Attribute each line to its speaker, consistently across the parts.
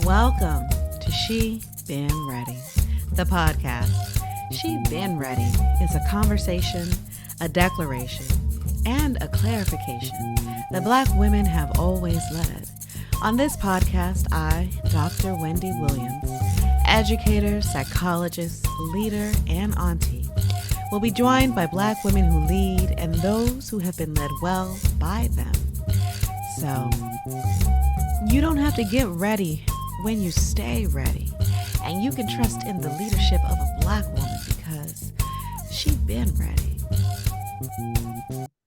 Speaker 1: Welcome to She Been Ready, the podcast. She Been Ready is a conversation, a declaration, and a clarification that Black women have always led. On this podcast, I, Dr. Wendy Williams, educator, psychologist, leader, and auntie, will be joined by Black women who lead and those who have been led well by them. So, you don't have to get ready when you stay ready, and you can trust in the leadership of a Black woman because she been ready.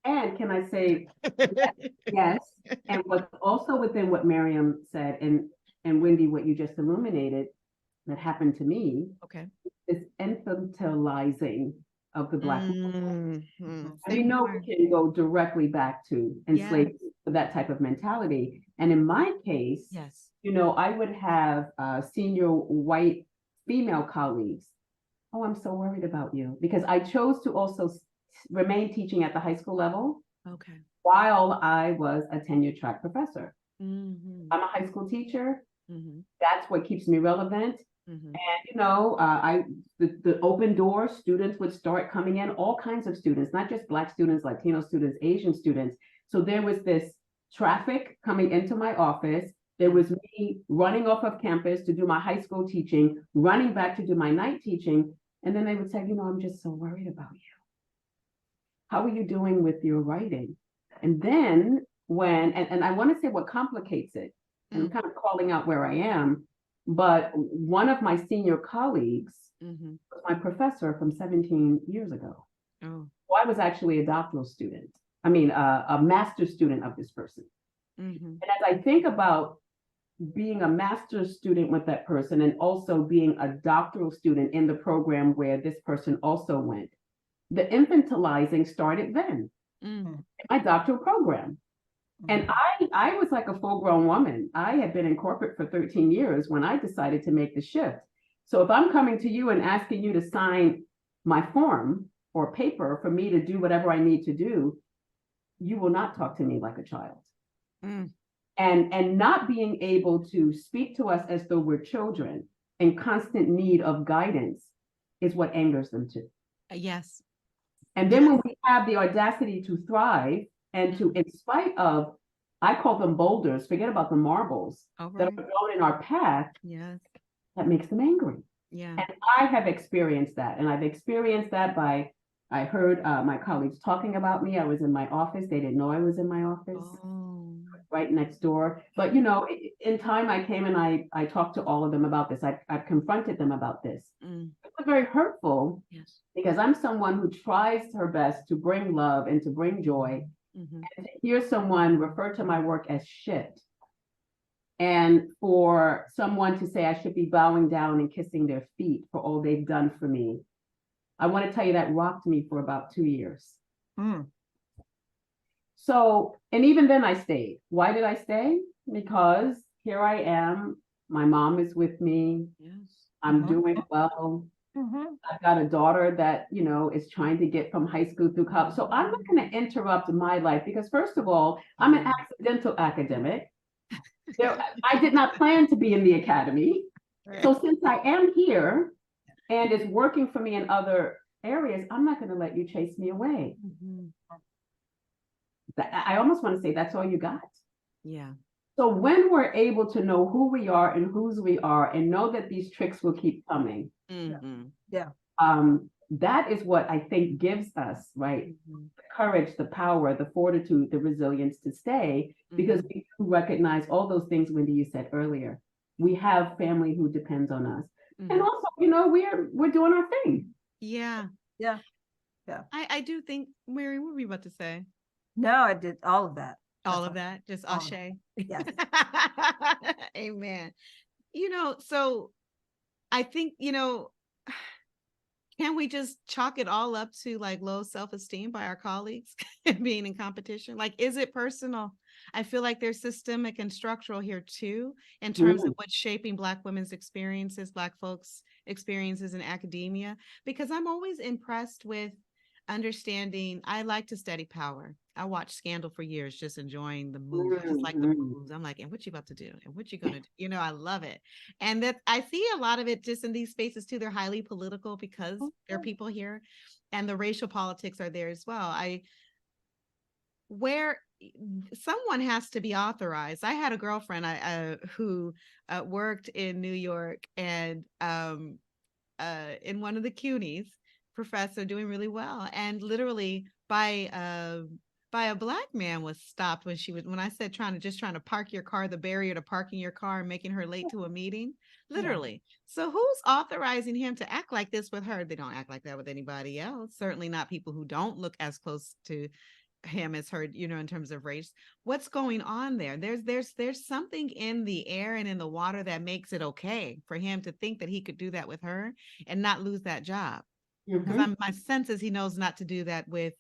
Speaker 2: And can I say yes? And what's also within what Maryam said, and Wendy, what you just illuminated that happened to me,
Speaker 1: Okay.
Speaker 2: is infantilizing of the Black woman.
Speaker 1: Mm-hmm.
Speaker 2: And we know we can go directly back to enslavement, that type of mentality. And in my case,
Speaker 1: Yes.
Speaker 2: I would have senior white female colleagues. Oh, I'm so worried about you, because I chose to also remain teaching at the high school level.
Speaker 1: Okay.
Speaker 2: While I was a tenure track professor.
Speaker 1: Mm-hmm.
Speaker 2: I'm a high school teacher.
Speaker 1: Mm-hmm.
Speaker 2: That's what keeps me relevant.
Speaker 1: Mm-hmm.
Speaker 2: And the open door, students would start coming in, all kinds of students, not just Black students, Latino students, Asian students. So there was this traffic coming into my office. There was me running off of campus to do my high school teaching, running back to do my night teaching. And then they would say, I'm just so worried about you. How are you doing with your writing? And then and I want to say what complicates it, and I'm kind of calling out where I am, but one of my senior colleagues was my professor from 17 years ago.
Speaker 1: Oh.
Speaker 2: So I was actually a doctoral student. A master's student of this person.
Speaker 1: Mm-hmm.
Speaker 2: And as I think about being a master's student with that person and also being a doctoral student in the program where this person also went, the infantilizing started then in my doctoral program. And I was like a full-grown woman. I had been in corporate for 13 years when I decided to make the shift. So if I'm coming to you and asking you to sign my form or paper for me to do whatever I need to do, you will not talk to me like a child. And not being able to speak to us as though we're children in constant need of guidance is what angers them too.
Speaker 1: Yes.
Speaker 2: And then when we have the audacity to thrive and to, in spite of, I call them boulders, forget about the marbles that are thrown in our path, that makes them angry.
Speaker 1: Yeah.
Speaker 2: And I have experienced that. And I've experienced that I heard my colleagues talking about me. I was in my office. They didn't know I was in my office. Right next door. But, in time I came and I talked to all of them about this. I've confronted them about this. It was very hurtful because I'm someone who tries her best to bring love and to bring joy. And to hear someone refer to my work as shit, and for someone to say I should be bowing down and kissing their feet for all they've done for me, I want to tell you that rocked me for about 2 years. So, and even then I stayed. Why did I stay? Because here I am. My mom is with me. I'm doing well. I've got a daughter that, is trying to get from high school through college. So I'm not going to interrupt my life because, first of all, I'm an accidental academic. I did not plan to be in the academy. So since I am here and it's working for me in other areas, I'm not going to let you chase me away. I almost want to say that's all you got.
Speaker 1: Yeah.
Speaker 2: So when we're able to know who we are and whose we are and know that these tricks will keep coming, that is what I think gives us, the courage, the power, the fortitude, the resilience to stay, because we recognize all those things, Wendy, you said earlier. We have family who depends on us. And also, we're doing our thing.
Speaker 1: Yeah. I do think, Mary, what were you about to say?
Speaker 3: No, I did all of that.
Speaker 1: All of that, just ashe.
Speaker 3: Yes.
Speaker 1: Amen. So I think, can we just chalk it all up to low self-esteem by our colleagues and being in competition? Is it personal? I feel like there's systemic and structural here too, in terms of what's shaping Black women's experiences, Black folks' experiences in academia, because I'm always impressed with understanding. I like to study power. I watched Scandal for years, just enjoying the moves. I just like the moves. I'm like, and what you about to do? And what you gonna do? You know, I love it. And that I see a lot of it just in these spaces too. They're highly political because there are people here, and the racial politics are there as well. Where someone has to be authorized. I had a girlfriend who worked in New York, and in one of the CUNYs, professor doing really well, and literally by a black man was stopped when I said trying to park your car, the barrier to parking your car and making her late to a meeting, literally. So who's authorizing him to act like this with her? They don't act like that with anybody else. Certainly not people who don't look as close to him as her, you know, in terms of race. What's going on there? There's something in the air and in the water that makes it okay for him to think that he could do that with her and not lose that job. Because my sense is he knows not to do that with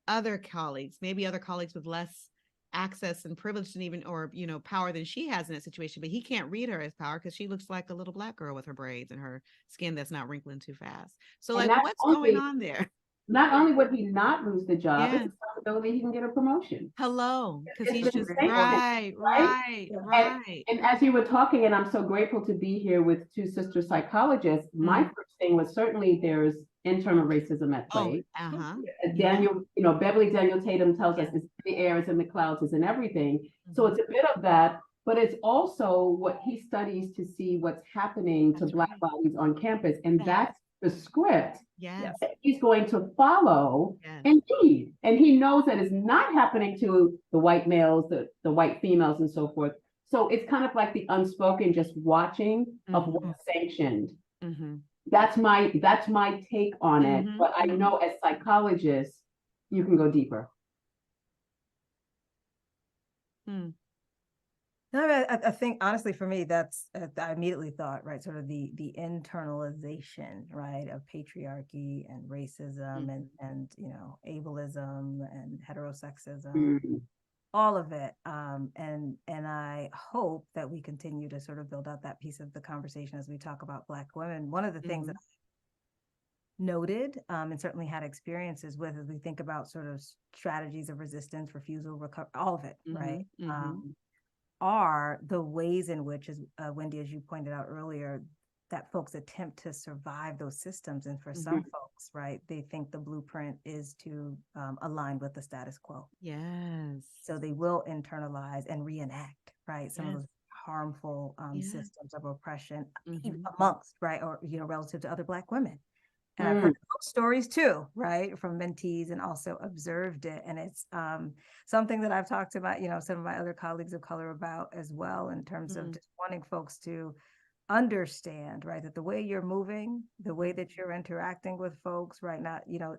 Speaker 1: other colleagues, maybe other colleagues with less access and privilege and even, or, you know, power than she has in that situation. But he can't read her as power because she looks like a little black girl with her braids and her skin that's not wrinkling too fast. So like, what's going on there?
Speaker 2: Not only would he not lose the job, it's a possibility he can get a promotion.
Speaker 1: Hello, because he's just
Speaker 2: right. And as you were talking, and I'm so grateful to be here with two sister psychologists, my first thing was certainly there's internal racism at play. Daniel, you know, Beverly Daniel Tatum tells us it's in the air, it's in the clouds, it's in everything. So it's a bit of that, but it's also what he studies to see what's happening to Black bodies on campus. And that's the script that he's going to follow. Indeed. And he knows that it's not happening to the white males, the white females and so forth. So it's kind of like the unspoken, just watching of what's sanctioned. That's my take on it. But I know as psychologists, you can go deeper.
Speaker 3: No, I think honestly for me, that's I immediately thought, right, sort of the internalization, right, of patriarchy and racism and you know, ableism and heterosexism, all of it. And I hope that we continue to sort of build out that piece of the conversation as we talk about Black women. One of the things that I noted and certainly had experiences with as we think about sort of strategies of resistance, refusal, recovery, all of it, right? Are the ways in which, as Wendy, as you pointed out earlier, that folks attempt to survive those systems. And for some folks, right, they think the blueprint is to align with the status quo. So they will internalize and reenact, right, some of those harmful systems of oppression even amongst, right, or, you know, relative to other Black women. And I've heard those stories too, right, from mentees, and also observed it. And it's something that I've talked about, you know, some of my other colleagues of color about as well, in terms of just wanting folks to understand, right, that the way you're moving, the way that you're interacting with folks, right, not, you know,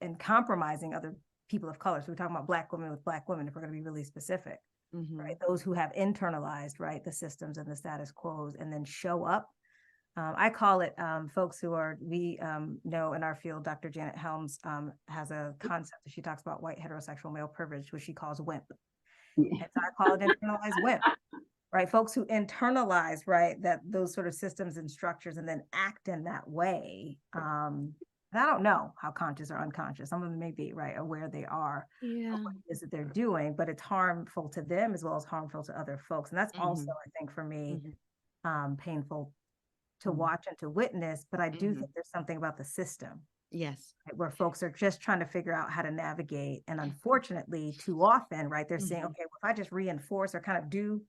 Speaker 3: and compromising other people of color. So we're talking about Black women with Black women, if we're going to be really specific, right, those who have internalized, right, the systems and the status quos, and then show up. I call it folks who are, we know in our field, Dr. Janet Helms has a concept that she talks about white heterosexual male privilege, which she calls WIMP. And so I call it internalized WIMP, right? Folks who internalize, right, that those sort of systems and structures and then act in that way. And I don't know how conscious or unconscious, some of them may be, right, aware they are of what it is that they're doing, but it's harmful to them as well as harmful to other folks. And that's also, I think, for me, painful to watch and to witness, but I do think there's something about the system. Right, where folks are just trying to figure out how to navigate. And unfortunately, too often, right, they're saying, okay, well, if I just reinforce or kind of do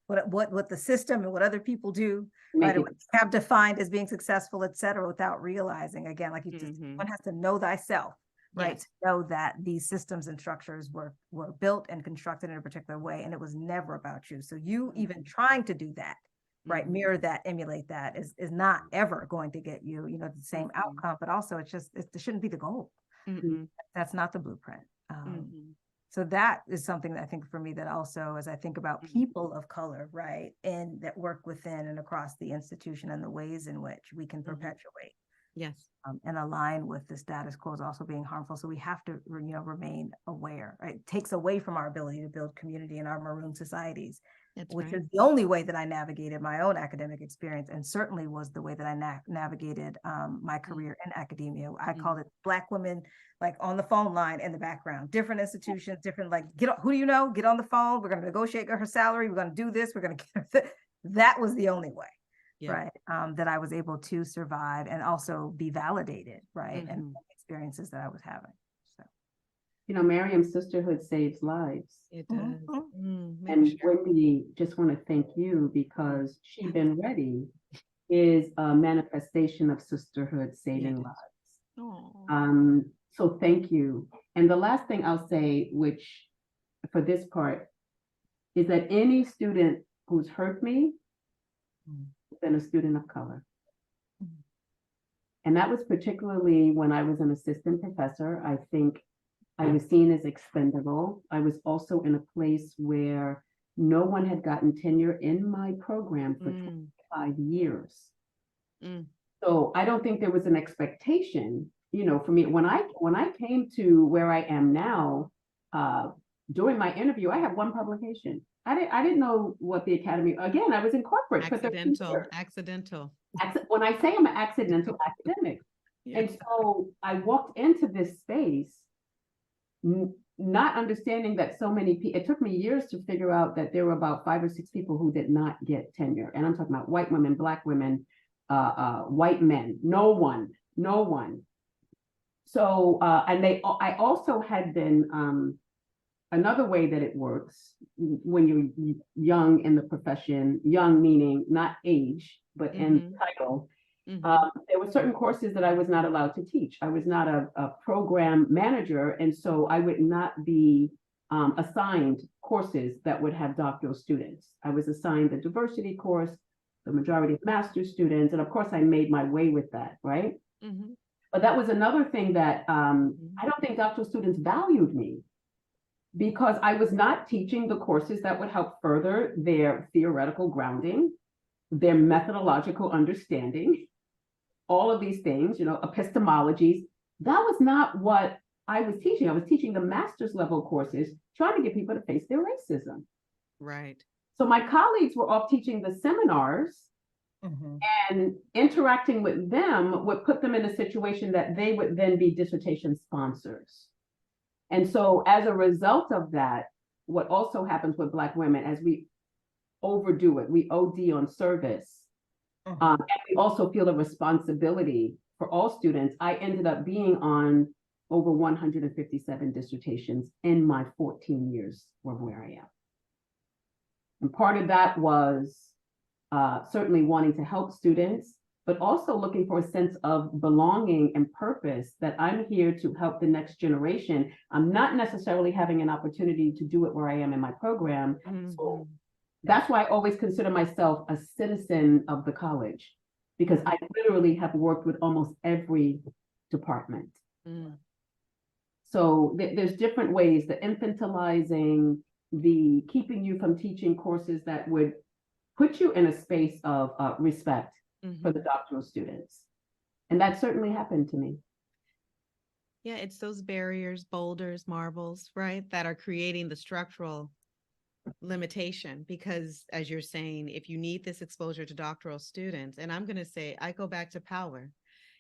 Speaker 3: what the system and what other people do, right, and what they have defined as being successful, et cetera, without realizing, again, like you just, one has to know thyself, right, to know that these systems and structures were built and constructed in a particular way, and it was never about you. So you even trying to do that, right, mirror that, emulate that is not ever going to get you, you know, the same outcome, but also it shouldn't be the goal. That's not the blueprint. So that is something that I think for me that also, as I think about people of color, right, and that work within and across the institution and the ways in which we can perpetuate and align with the status quo is also being harmful. So we have to, you know, remain aware, right? It takes away from our ability to build community in our maroon societies, which is the only way that I navigated my own academic experience, and certainly was the way that I navigated my career in academia. I called it Black women, like on the phone line in the background, different institutions, different, like, who do you know? Get on the phone. We're going to negotiate her salary. We're going to do this. We're going to get her. That was the only way. Yeah. Right. That I was able to survive and also be validated, right. And experiences that I was having. So,
Speaker 2: you know, Maryam, sisterhood saves lives.
Speaker 1: It does.
Speaker 2: And Wendy, just want to thank you, because She Been Ready is a manifestation of sisterhood saving lives. So thank you. And the last thing I'll say, which for this part, is that any student who's hurt me has been a student of color. And that was particularly when I was an assistant professor. I think I was seen as expendable. I was also in a place where no one had gotten tenure in my program for 25 years. So I don't think there was an expectation, you know, for me. When I came to where I am now, during my interview, I had one publication. I didn't know what the academy, again, I was in corporate.
Speaker 1: Accidental.
Speaker 2: When I say I'm an accidental academic. And so I walked into this space not understanding that so many people, it took me years to figure out that there were about 5 or 6 people who did not get tenure. And I'm talking about white women, Black women, white men, no one. So, I also had been, another way that it works when you're young in the profession, young meaning not age, but in title, there were certain courses that I was not allowed to teach. I was not a program manager, and so I would not be assigned courses that would have doctoral students. I was assigned the diversity course, the majority of master's students, and of course I made my way with that, right? But that was another thing that I don't think doctoral students valued me, because I was not teaching the courses that would help further their theoretical grounding, their methodological understanding, all of these things, you know, epistemologies. That was not what I was teaching. I was teaching the master's level courses, trying to get people to face their racism.
Speaker 1: Right.
Speaker 2: So my colleagues were off teaching the seminars, and interacting with them would put them in a situation that they would then be dissertation sponsors. And so as a result of that, what also happens with Black women, as we overdo it, we OD on service, and we also feel a responsibility for all students. I ended up being on over 157 dissertations in my 14 years from where I am. And part of that was certainly wanting to help students, but also looking for a sense of belonging and purpose, that I'm here to help the next generation. I'm not necessarily having an opportunity to do it where I am in my program. So that's why I always consider myself a citizen of the college, because I literally have worked with almost every department. So there's different ways, the infantilizing, the keeping you from teaching courses that would put you in a space of respect for the doctoral students. And that certainly happened to me.
Speaker 1: Yeah, it's those barriers, boulders, marbles, right, that are creating the structural limitation. Because as you're saying, if you need this exposure to doctoral students, and I'm going to say, I go back to power.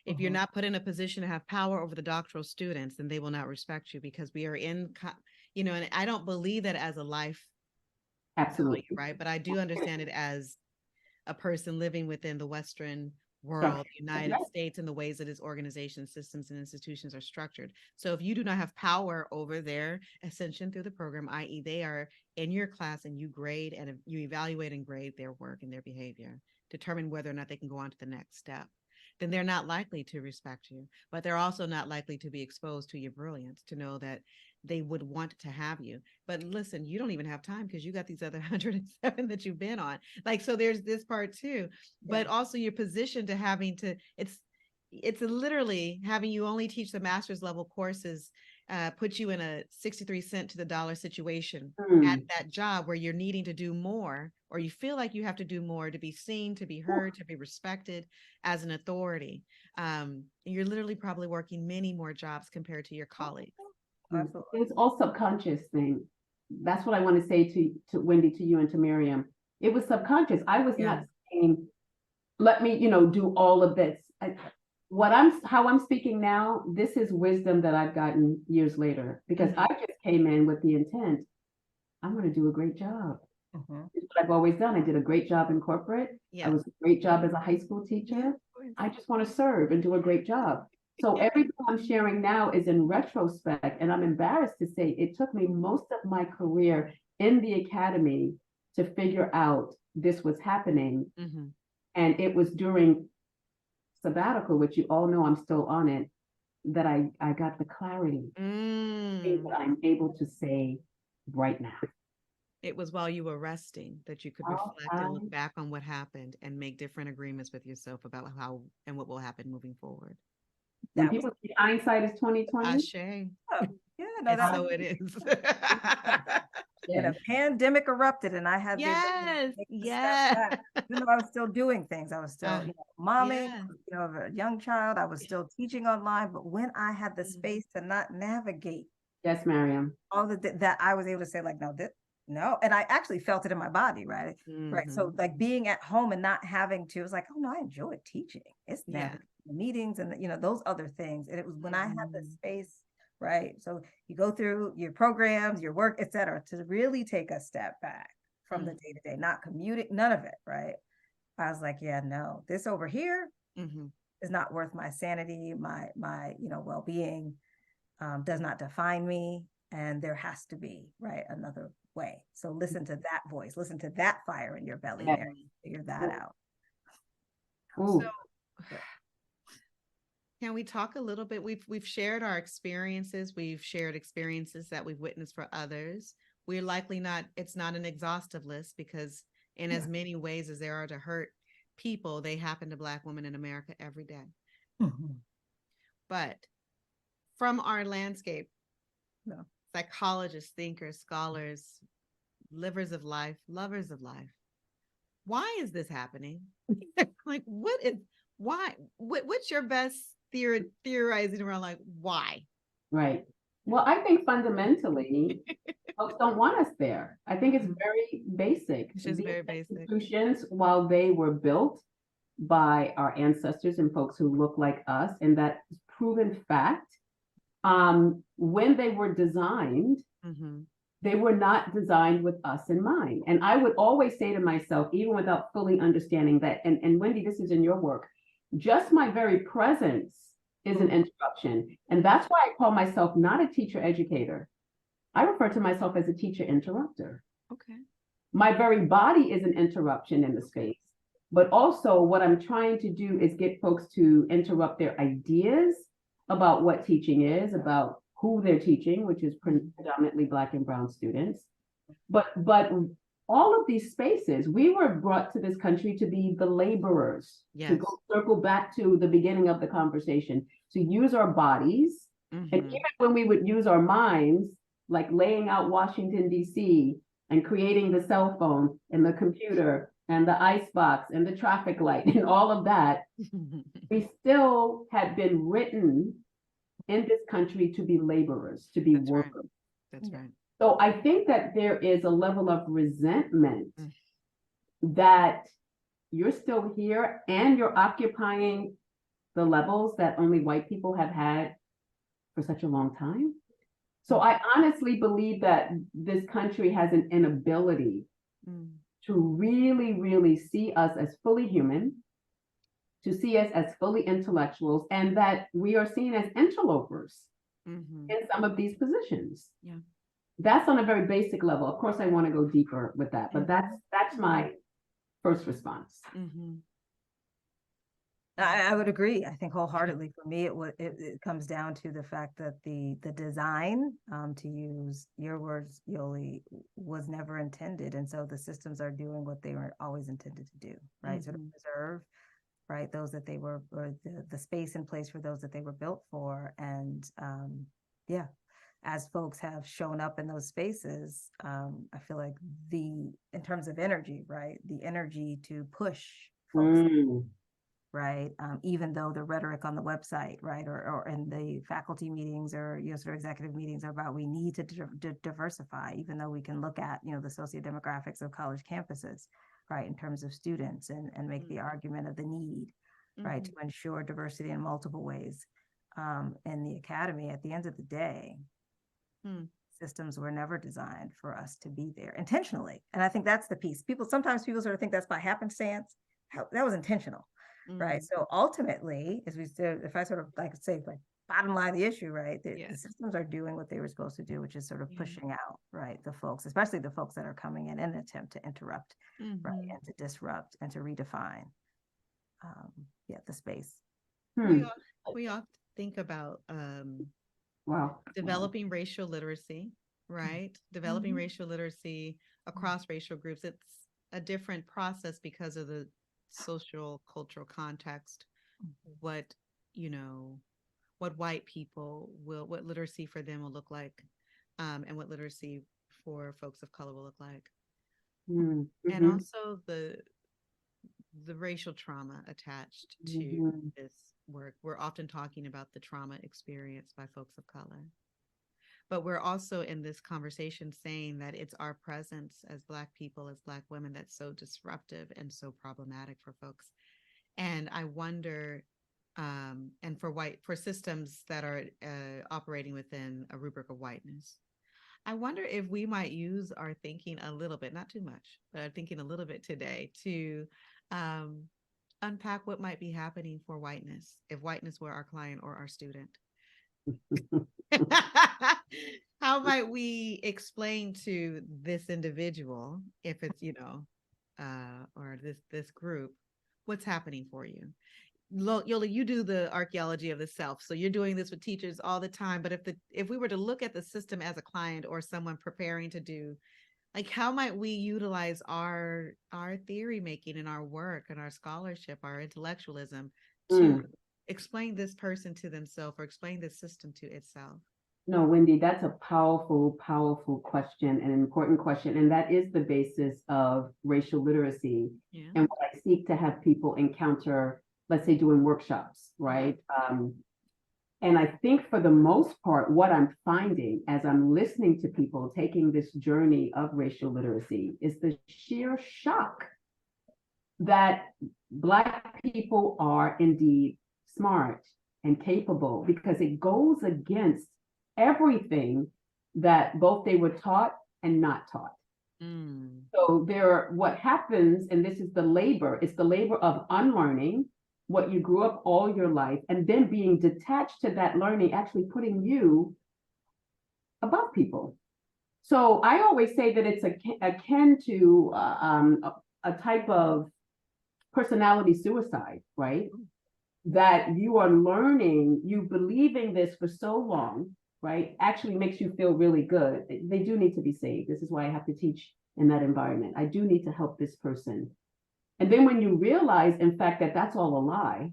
Speaker 1: If you're not put in a position to have power over the doctoral students, then they will not respect you, because we are in, you know, and I don't believe that as a life.
Speaker 2: Absolutely.
Speaker 1: Right. But I do understand it as a person living within the Western world, United States, and the ways that its organizations, systems, and institutions are structured. So if you do not have power over their ascension through the program, i.e. they are in your class and you grade and you evaluate and grade their work and their behavior, determine whether or not they can go on to the next step, then they're not likely to respect you, but they're also not likely to be exposed to your brilliance, to know that they would want to have you. But listen, you don't even have time because you got these other 107 that you've been on. Like, so there's this part too, but also your position to having to, it's literally having you only teach the master's level courses, put you in a 63 cent to the dollar situation at that job where you're needing to do more, or you feel like you have to do more to be seen, to be heard, to be respected as an authority. You're literally probably working many more jobs compared to your colleagues.
Speaker 2: It's all subconscious thing. that's what I want to say to Wendy, to you, and to Maryam. It was subconscious. I was not saying, let me, do all of this. How I'm speaking now, this is wisdom that I've gotten years later, because I just came in with the intent, I'm going to do a great job. It's what I've always done. I did a great job in corporate. I was a great job as a high school teacher. I just want to serve and do a great job. So everything I'm sharing now is in retrospect, and I'm embarrassed to say it took me most of my career in the academy to figure out this was happening. And it was during sabbatical, which you all know I'm still on it, that I got the clarity that I'm able to say right now.
Speaker 1: It was while you were resting that you could reflect and look back on what happened and make different agreements with yourself about how and what will happen moving forward.
Speaker 2: When people say hindsight is 20/20.
Speaker 1: Ashe.
Speaker 3: Oh, yeah, no,
Speaker 1: And so it is.
Speaker 3: And a pandemic erupted, and I had
Speaker 1: yes,
Speaker 3: even though I was still doing things, I was still momming, a young child, I was still teaching online. But when I had the space to not navigate,
Speaker 2: yes, Maryam,
Speaker 3: all that I was able to say, like, no, and I actually felt it in my body, right? Right. So like being at home and not having to, it was like, oh no, I enjoy teaching. It's navigating the meetings and those other things. And it was when I had the space. Right. So you go through your programs, your work, et cetera, to really take a step back from the day to day, not commuting, none of it. Right. I was like, yeah, no, this over here is not worth my sanity. My well-being does not define me. And there has to be, right, another way. So listen to that voice, listen to that fire in your belly, Mary, figure that out.
Speaker 2: Ooh.
Speaker 1: So, can we talk a little bit? We've shared our experiences. We've shared experiences that we've witnessed for others. We're likely it's not an exhaustive list, because in as many ways as there are to hurt people, they happen to Black women in America every day. But from our landscape, psychologists, thinkers, scholars, livers of life, lovers of life, why is this happening? Like, what's your best theorizing around, like, why?
Speaker 2: Right. Well, I think fundamentally, folks don't want us there. I think it's very basic.
Speaker 1: It's just very basic.
Speaker 2: Institutions, while they were built by our ancestors and folks who look like us, and that's proven fact, when they were designed, they were not designed with us in mind. And I would always say to myself, even without fully understanding that, and Wendy, this is in your work, just my very presence is an interruption. And that's why I call myself not a teacher educator. I refer to myself as a teacher interrupter.
Speaker 1: Okay.
Speaker 2: My very body is an interruption in the space. But also what I'm trying to do is get folks to interrupt their ideas about what teaching is, about who they're teaching, which is predominantly Black and Brown students. But all of these spaces, we were brought to this country to be the laborers, to go circle back to the beginning of the conversation, to use our bodies. And even when we would use our minds, like laying out Washington, D.C., and creating the cell phone and the computer and the icebox and the traffic light and all of that, we still had been written in this country to be laborers, to be workers.
Speaker 1: Right. That's right.
Speaker 2: So I think that there is a level of resentment that you're still here and you're occupying the levels that only white people have had for such a long time. So I honestly believe that this country has an inability to really, really see us as fully human, to see us as fully intellectuals, and that we are seen as interlopers in some of these positions. Yeah. That's on a very basic level. Of course, I want to go deeper with that, but that's my first response.
Speaker 3: I would agree. I think wholeheartedly. For me, it comes down to the fact that the design, to use your words, Yoli, was never intended, and so the systems are doing what they were always intended to do, right? Sort of preserve, right, those that they were, or the space in place for those that they were built for, and as folks have shown up in those spaces, I feel like in terms of energy, right, the energy to push folks right? Even though the rhetoric on the website, right, or in the faculty meetings or sort of executive meetings are about we need to diversify, even though we can look at the sociodemographics of college campuses, right, in terms of students and make the argument of the need, right, to ensure diversity in multiple ways in the academy. At the end of the day, systems were never designed for us to be there intentionally, and I think that's the piece. Sometimes people sort of think that's by happenstance. That was intentional. Right. So ultimately, as we said, if I sort of say bottom line the issue, right, the systems are doing what they were supposed to do, which is sort of pushing out, right, the folks, especially the folks that are coming in an attempt to interrupt, right, and to disrupt and to redefine, the space.
Speaker 1: We often think about developing racial literacy, right? Developing racial literacy across racial groups. It's a different process because of the social cultural context, what white people what literacy for them will look like, and what literacy for folks of color will look like. And also the racial trauma attached to this work. We're often talking about the trauma experienced by folks of color, but we're also in this conversation saying that it's our presence as Black people, as Black women, that's so disruptive and so problematic for folks. And I wonder, and for systems that are operating within a rubric of whiteness, I wonder if we might use our thinking a little bit, not too much, but our thinking a little bit today to unpack what might be happening for whiteness, if whiteness were our client or our student. How might we explain to this individual, if it's or this group, what's happening for you? Yola, you do the archaeology of the self, so you're doing this with teachers all the time. But if we were to look at the system as a client or someone preparing to do, how might we utilize our theory making and our work and our scholarship, our intellectualism to explain this person to themselves or explain this system to itself?
Speaker 2: No, Wendy, that's a powerful, powerful question, and an important question. And that is the basis of racial literacy. And what I seek to have people encounter, let's say doing workshops, right? And I think for the most part, what I'm finding as I'm listening to people taking this journey of racial literacy is the sheer shock that Black people are indeed smart and capable, because it goes against everything that both they were taught and not taught. So what happens, and this is the labor, it's the labor of unlearning what you grew up all your life, and then being detached to that learning, actually putting you above people. So I always say that it's akin to a type of personality suicide, right? That you are learning, you believing this for so long, right, actually makes you feel really good. They do need to be saved. This is why I have to teach in that environment. I do need to help this person. And then when you realize, in fact, that that's all a lie,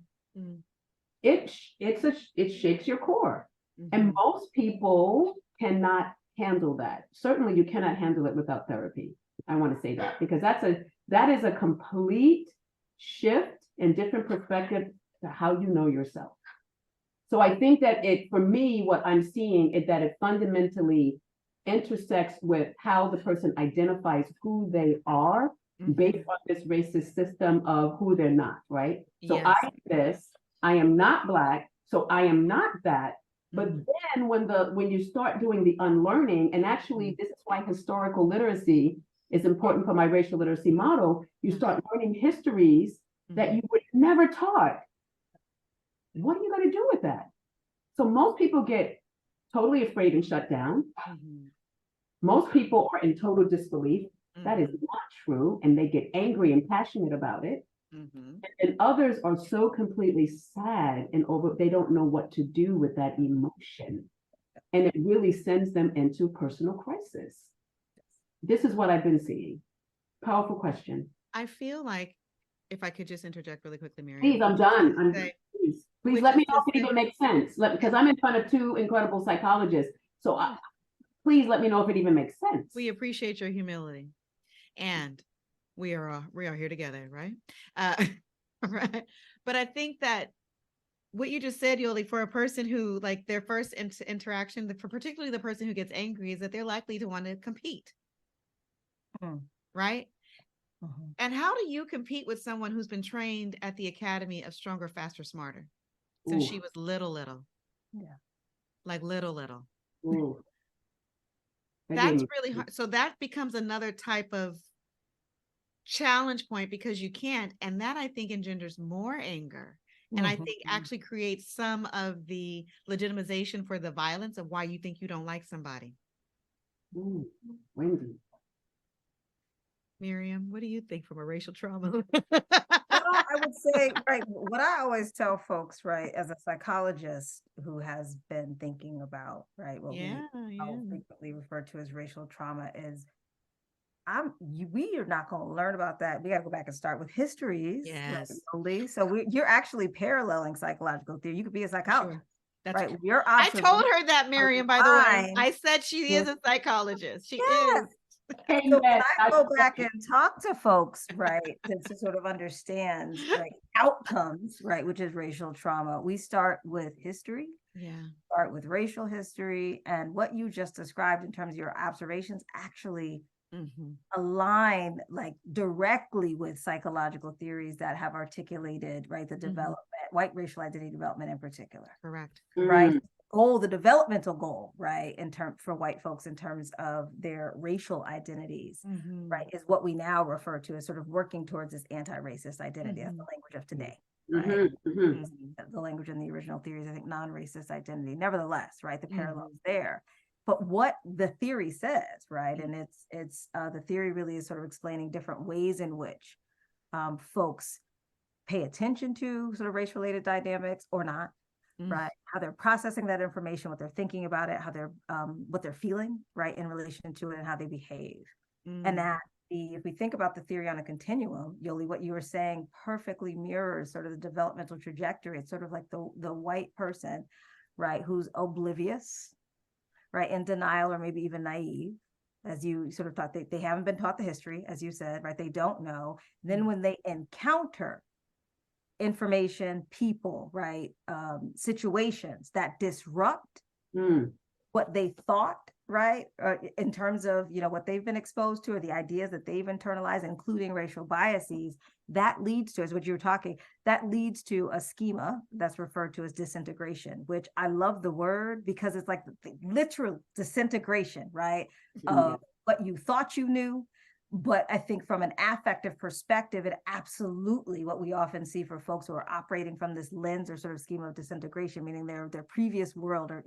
Speaker 2: it shakes your core. And most people cannot handle that. Certainly you cannot handle it without therapy. I want to say that, because that is a complete shift and different perspective to how you know yourself. So I think that for me, what I'm seeing is that it fundamentally intersects with how the person identifies who they are based on this racist system of who they're not, right? So I am this, I am not Black, so I am not that. But then when you start doing the unlearning, and actually this is why historical literacy is important for my racial literacy model, you start learning histories that you were never taught. What are you going to do with that? So most people get totally afraid and shut down. Most people are in total disbelief. That is not true. And they get angry and passionate about it. And others are so completely sad and they don't know what to do with that emotion. And it really sends them into personal crisis. This is what I've been seeing. Powerful question.
Speaker 1: I feel like, if I could just interject really quickly, Maryam.
Speaker 2: Please, I'm done. Please let me know if it even makes sense. Because I'm in front of two incredible psychologists. So please let me know if it even makes sense.
Speaker 1: We appreciate your humility. And we are here together, right? Right. But I think that what you just said, Yoli, for a person who, like, their first interaction, for particularly the person who gets angry, is that they're likely to want to compete. Right? And how do you compete with someone who's been trained at the Academy of Stronger, Faster, Smarter since she was little?
Speaker 3: Yeah.
Speaker 1: Like little.
Speaker 2: Ooh.
Speaker 1: That's really hard. So that becomes another type of challenge point, because you can't. And that, I think, engenders more anger. And I think actually creates some of the legitimization for the violence of why you think you don't like somebody.
Speaker 2: Wendy.
Speaker 1: Maryam, what do you think from a racial trauma?
Speaker 3: Well, I would say, right, what I always tell folks, right, as a psychologist who has been thinking about, right, what we frequently refer to as racial trauma is, we are not going to learn about that. We got to go back and start with histories.
Speaker 1: Yes.
Speaker 3: Right, so you're actually paralleling psychological theory. You could be a psychologist. Sure. That's right.
Speaker 1: I told her that, Maryam, by the way. I said she is a psychologist. She is.
Speaker 3: So when I go back and talk to folks, right, to sort of understand, right, outcomes, right, which is racial trauma, we start with history. Start with racial history, and what you just described in terms of your observations actually align, like, directly with psychological theories that have articulated, right, the development, white racial identity development in particular.
Speaker 1: Correct.
Speaker 3: Right. The developmental goal, right, for white folks in terms of their racial identities, right, is what we now refer to as sort of working towards this anti-racist identity. That's the language of today, right? The language in the original theories, I think, non-racist identity. Nevertheless, right, the parallels there. But what the theory says, right, and it's the theory really is sort of explaining different ways in which folks pay attention to sort of race-related dynamics or not. Right, how they're processing that information, what they're thinking about it, how they're what they're feeling, right, in relation to it, and how they behave. And that if we think about the theory on a continuum, Yoli, what you were saying perfectly mirrors sort of the developmental trajectory. It's sort of like the white person, right, who's oblivious, right, in denial, or maybe even naive, as you sort of thought. They haven't been taught the history, as you said, right? They don't know. Then when they encounter information, people, right, situations that disrupt what they thought, right, in terms of, what they've been exposed to, or the ideas that they've internalized, including racial biases, that leads to, as what you were talking, that leads to a schema that's referred to as disintegration, which I love the word, because it's like the literal disintegration, right, of what you thought you knew. But I think from an affective perspective, it absolutely, what we often see for folks who are operating from this lens or sort of schema of disintegration, meaning their previous world, or,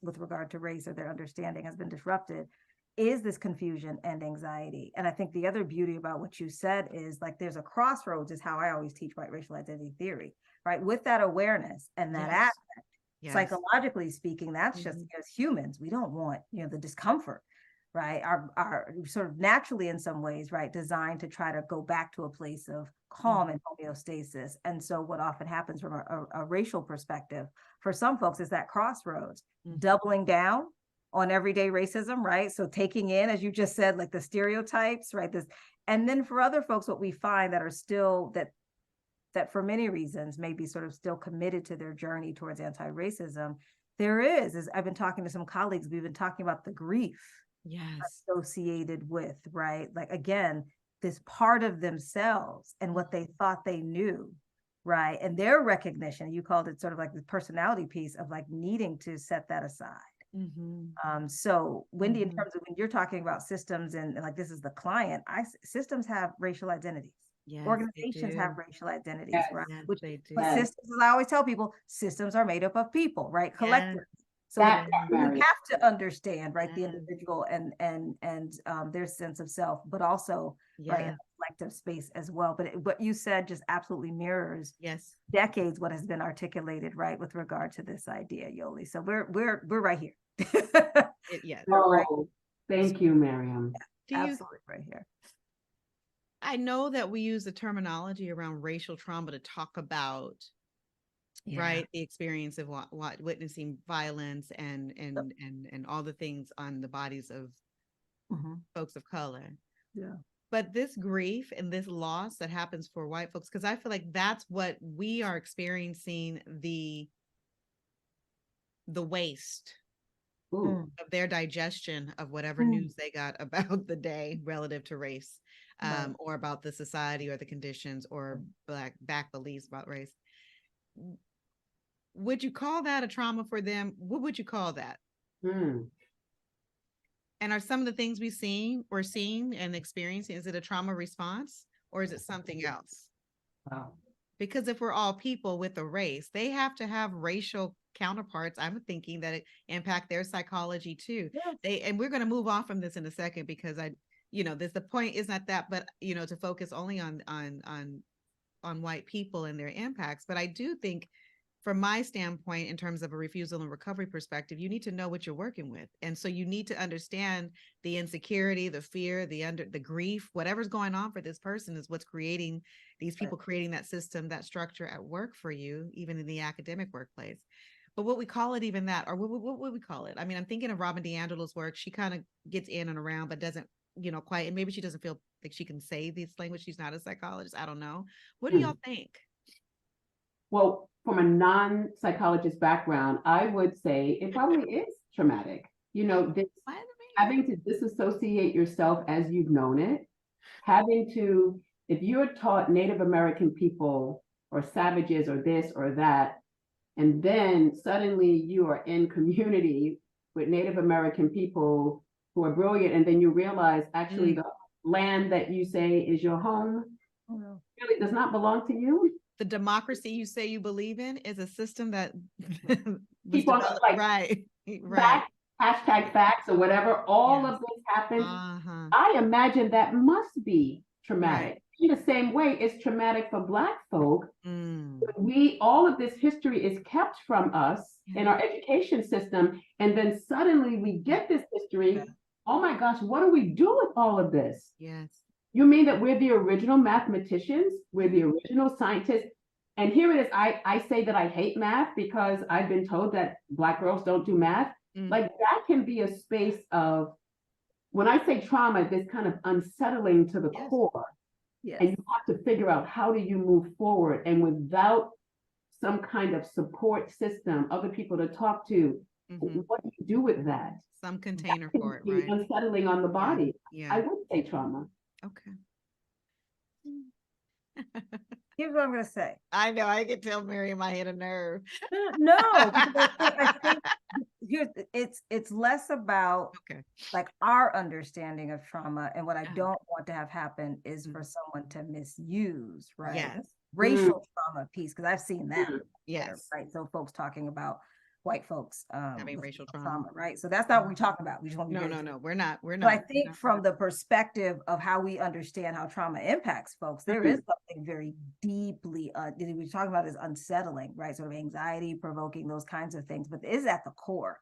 Speaker 3: with regard to race, or their understanding has been disrupted, is this confusion and anxiety. And I think the other beauty about what you said is, like, there's a crossroads, is how I always teach white racial identity theory, right? With that awareness and that aspect, psychologically speaking, that's just, as humans, we don't want, the discomfort. Right, are sort of naturally, in some ways, right, designed to try to go back to a place of calm and homeostasis. And so what often happens from a racial perspective for some folks is that crossroads, doubling down on everyday racism, right? So taking in, as you just said, like the stereotypes, right? And then for other folks, what we find that are still, that for many reasons may be sort of still committed to their journey towards anti-racism, there is, I've been talking to some colleagues, we've been talking about the grief associated with, right, like, again, this part of themselves and what they thought they knew, right, and their recognition, you called it sort of like the personality piece of, like, needing to set that aside. So Wendy, in terms of when you're talking about systems and like, this is the client, systems have racial identities. Organizations have racial identities, right? But systems, as I always tell people, systems are made up of people, right? Collectively. So we have to understand, right, the individual and their sense of self, but also right, in the collective space as well. But what you said just absolutely mirrors decades what has been articulated, right, with regard to this idea, Yoli. So we're right here.
Speaker 2: Thank you, Maryam.
Speaker 3: Absolutely right here.
Speaker 1: I know that we use the terminology around racial trauma to talk about right, the experience of what witnessing violence and all the things on the bodies of folks of color. But this grief and this loss that happens for white folks, because I feel like that's what we are experiencing, the waste
Speaker 2: Ooh.
Speaker 1: of their digestion of whatever news they got about the day relative to race, or about the society or the conditions or back beliefs about race. Would you call that a trauma for them? What would you call that? And are some of the things we're seeing and experiencing, is it a trauma response or is it something else?
Speaker 2: Wow.
Speaker 1: Because if we're all people with a race, they have to have racial counterparts. I'm thinking that it impact their psychology too. Yeah. And we're going to move on from this in a second, because the point is not that, but to focus only on white people and their impacts. But I do think, from my standpoint, in terms of a refusal and recovery perspective, you need to know what you're working with. And so you need to understand the insecurity, the fear, the grief, whatever's going on for this person is what's creating these people, creating that system, that structure at work for you, even in the academic workplace. But what we call it, even that, or what would we call it? I mean, I'm thinking of Robin DiAngelo's work. She kind of gets in and around, but doesn't, quite, and maybe she doesn't feel like she can say this language. She's not a psychologist. I don't know. What do y'all think?
Speaker 2: Well, from a non-psychologist background, I would say it probably is traumatic. Having to disassociate yourself as you've known it, having to, if you're taught Native American people or savages or this or that, and then suddenly you are in community with Native American people who are brilliant, and then you realize actually the land that you say is your home really does not belong to you.
Speaker 1: The democracy you say you believe in is a system that
Speaker 2: people
Speaker 1: right.
Speaker 2: Facts, hashtag facts or whatever. All of this happens. I imagine that must be traumatic. Right. In the same way, it's traumatic for Black folk. All of this history is kept from us in our education system, and then suddenly we get this history. Oh my gosh, what do we do with all of this?
Speaker 1: Yes.
Speaker 2: You mean that we're the original mathematicians? We're the original scientists? And here it is. I say that I hate math because I've been told that Black girls don't do math. Like, that can be a space of, when I say trauma, this kind of unsettling to the core. Yes. And you have to figure out, how do you move forward? And without some kind of support system, other people to talk to, what do you do with that?
Speaker 1: Some container for it, right?
Speaker 2: Unsettling on the body. Yeah. I would say trauma.
Speaker 1: Okay.
Speaker 3: Here's what I'm going to say.
Speaker 1: I know, I can tell Maryam I hit a nerve.
Speaker 3: No, I think it's less about like our understanding of trauma, and what I don't want to have happen is for someone to misuse, right?
Speaker 1: Yes.
Speaker 3: Racial trauma piece, because I've seen that.
Speaker 1: Yes.
Speaker 3: Right. So folks talking about white folks
Speaker 1: having racial trauma,
Speaker 3: right? So that's not what we're talking about. We just want to
Speaker 1: no, we're not.
Speaker 3: But I think from the perspective of how we understand how trauma impacts folks, there is something very deeply we're talking about is unsettling, right? Sort of anxiety provoking, those kinds of things, but it is at the core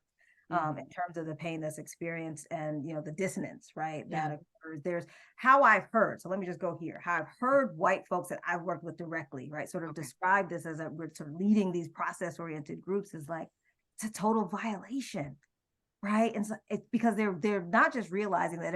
Speaker 3: in terms of the pain that's experienced and the dissonance, right? That occurs. There's how I've heard. So let me just go here. How I've heard white folks that I've worked with directly, right? Sort of describe this as we're sort of leading these process-oriented groups is like, it's a total violation, right? And so it's because they're not just realizing that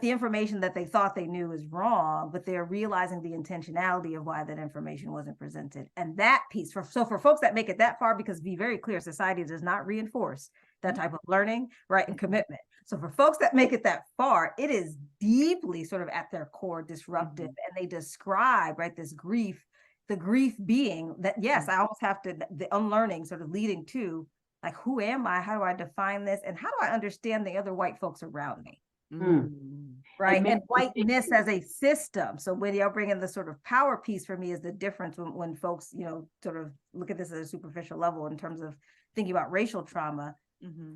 Speaker 3: the information that they thought they knew is wrong, but they're realizing the intentionality of why that information wasn't presented. And that piece, for folks that make it that far, because to be very clear, society does not reinforce that type of learning, right, and commitment. So for folks that make it that far, it is deeply sort of at their core disruptive, and they describe, right, this grief. The grief being that, yes, I almost have to, the unlearning sort of leading to, like, who am I? How do I define this? And how do I understand the other white folks around me? Right. And whiteness as a system. So when y'all bring in the sort of power piece, for me is the difference when folks, sort of look at this at a superficial level in terms of thinking about racial trauma.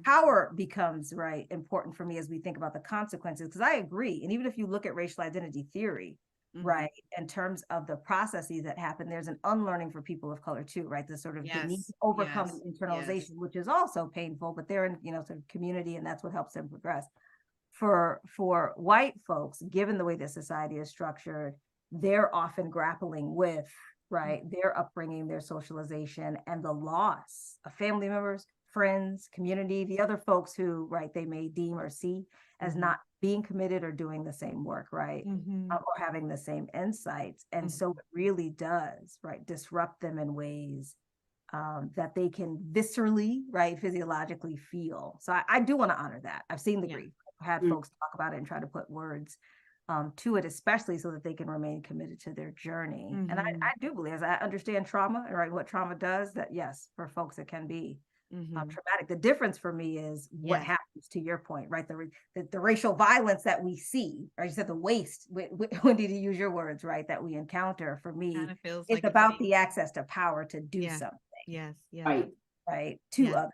Speaker 3: Power becomes important for me as we think about the consequences, because I agree. And even if you look at racial identity theory, right, in terms of the processes that happen, there's an unlearning for people of color too, right? The sort of the need to overcome internalization, which is also painful, but they're in sort of community, and that's what helps them progress. For white folks, given the way that society is structured, they're often grappling with their upbringing, their socialization, and the loss of family members, friends, community, the other folks who, right, they may deem or see as not being committed or doing the same work, right? Or having the same insights. And so it really does, right, disrupt them in ways that they can viscerally, right, physiologically feel. So I do want to honor that. I've seen the grief. I've had folks talk about it and try to put words to it, especially so that they can remain committed to their journey. And I do believe, as I understand trauma, right, what trauma does, that yes, for folks it can be traumatic. The difference for me is what happens, to your point, right? The racial violence that we see, right? You said the waste, Wendy, to use your words, right, that we encounter. For me, it's like about the access to power to do something.
Speaker 1: Yes.
Speaker 3: Right. To others.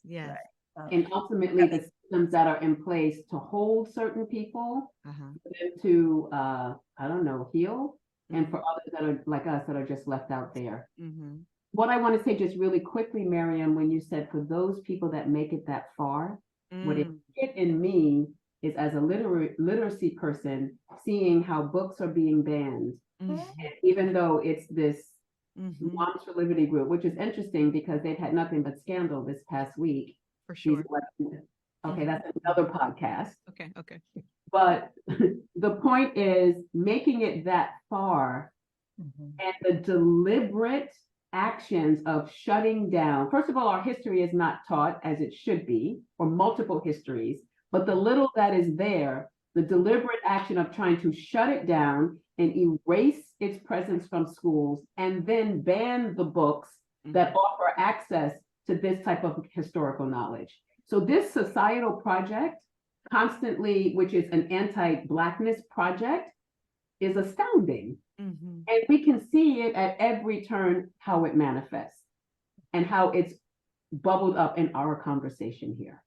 Speaker 1: Yes.
Speaker 3: Right.
Speaker 2: And ultimately, the systems that are in place to hold certain people, for them to, I don't know, heal, and for others that are like us that are just left out there. What I want to say just really quickly, Maryam, when you said for those people that make it that far, what it hit in me is, as a literacy person, seeing how books are being banned, and even though it's this Moms for Liberty group, which is interesting because they've had nothing but scandal this past week.
Speaker 1: For sure.
Speaker 2: Okay, that's another podcast.
Speaker 1: Okay.
Speaker 2: But the point is making it that far, and the deliberate actions of shutting down. First of all, our history is not taught as it should be, or multiple histories, but the little that is there, the deliberate action of trying to shut it down and erase its presence from schools, and then ban the books that offer access to this type of historical knowledge. So this societal project, constantly, which is an anti-Blackness project, is astounding. And we can see it at every turn, how it manifests and how it's bubbled up in our conversation here.